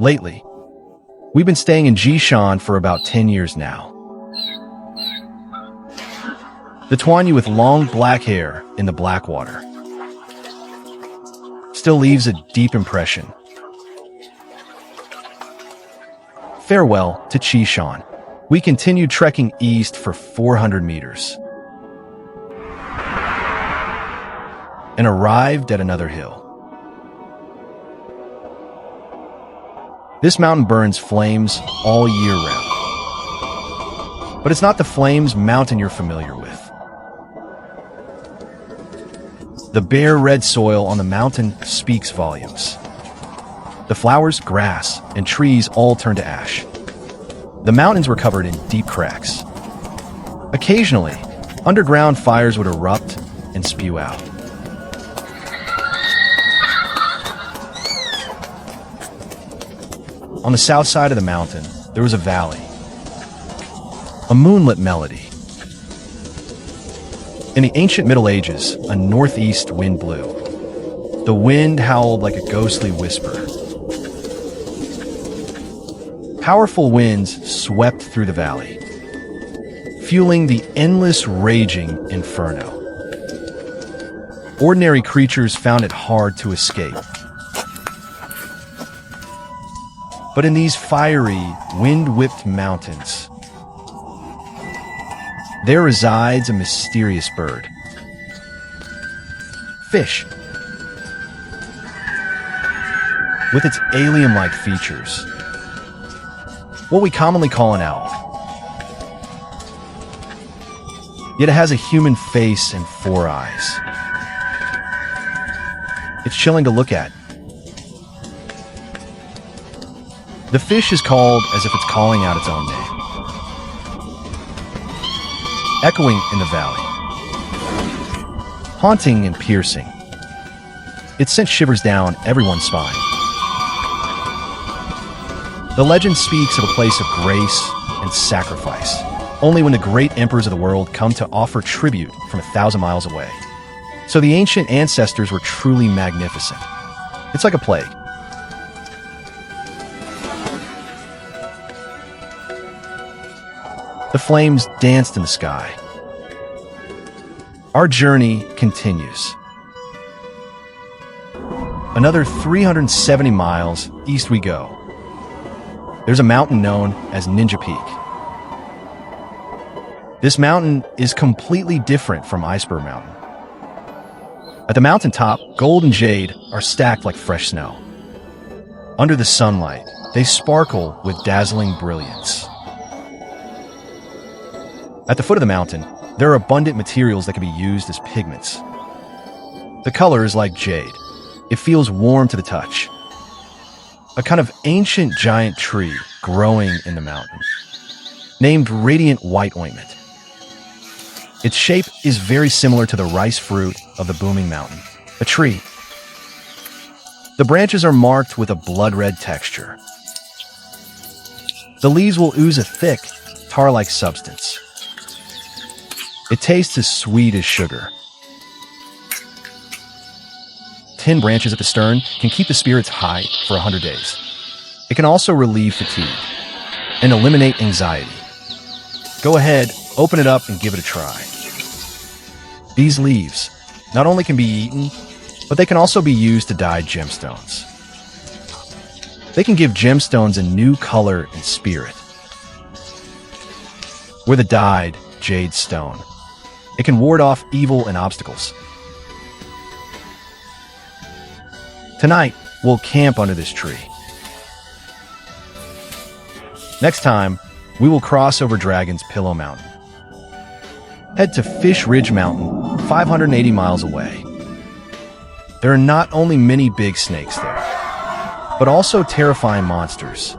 Lately, we've been staying in Jishan for about 10 years now. The Tuanyu with long black hair in the black water still leaves a deep impression. Farewell to Jishan. We continued trekking east for 400 meters and arrived at another hill. This mountain burns flames all year round. But it's not the flames mountain you're familiar with. The bare red soil on the mountain speaks volumes. The flowers, grass, and trees all turn to ash. The mountains were covered in deep cracks. Occasionally, underground fires would erupt and spew out. On the south side of the mountain, there was a valley, a moonlit melody. In the ancient Middle Ages, a northeast wind blew. The wind howled like a ghostly whisper. Powerful winds swept through the valley, fueling the endless raging inferno. Ordinary creatures found it hard to escape. But in these fiery, wind-whipped mountains, there resides a mysterious bird. Fish. With its alien-like features. What we commonly call an owl. Yet it has a human face and 4 eyes. It's chilling to look at. The fish is called as if it's calling out its own name, echoing in the valley, haunting and piercing. It sent shivers down everyone's spine. The legend speaks of a place of grace and sacrifice, only when the great emperors of the world come to offer tribute from 1,000 miles away. So the ancient ancestors were truly magnificent. It's like a plague. The flames danced in the sky. Our journey continues. Another 370 miles east we go. There's a mountain known as Ninja Peak. This mountain is completely different from Iceberg Mountain. At the mountaintop, gold and jade are stacked like fresh snow. Under the sunlight, they sparkle with dazzling brilliance. At the foot of the mountain, there are abundant materials that can be used as pigments. The color is like jade. It feels warm to the touch. A kind of ancient giant tree growing in the mountain, named Radiant White Ointment. Its shape is very similar to the rice fruit of the booming mountain, a tree. The branches are marked with a blood-red texture. The leaves will ooze a thick, tar-like substance. It tastes as sweet as sugar. 10 branches at the stern can keep the spirits high for 100 days. It can also relieve fatigue and eliminate anxiety. Go ahead, open it up and give it a try. These leaves not only can be eaten, but they can also be used to dye gemstones. They can give gemstones a new color and spirit. We're the dyed jade stone. It can ward off evil and obstacles. Tonight, we'll camp under this tree. Next time, we will cross over Dragon's Pillow Mountain. Head to Fish Ridge Mountain, 580 miles away. There are not only many big snakes there, but also terrifying monsters.